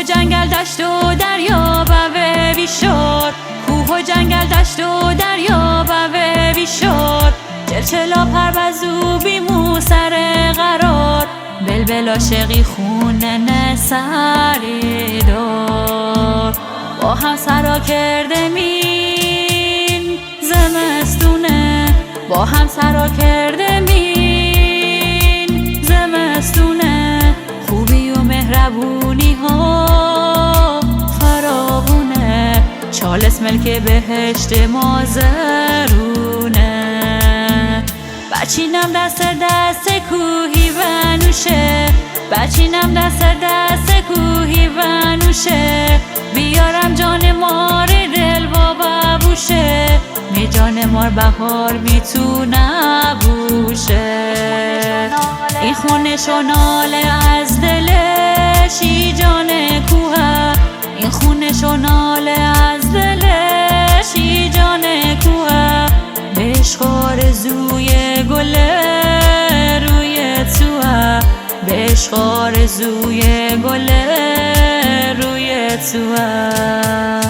و جنگل دشت و دریا بوی شد، کوه و جنگل دشت و دریا بوی شد. چلچلا پروزو بیمو سر قرار، بلبل عاشقی خونه سری دار. با هم سرا کرده مین زمستونه، با هم سرا کرده مین زمستونه. خوبی و مهربونی ها فراوونه، چالس ملک بهشت مازرونه. بچینم دست کوهی و نوشه، بچینم دست کوهی و نوشه. بیارم جان مار دل با ببوشه، می جان مار بهار میتونه بوشه. این خونش و ناله از دلشی جان کوه، این خونش و ناله از دلشی جان کوه. بهش آرزوی گل روی توه، بهش آرزوی گل روی توه.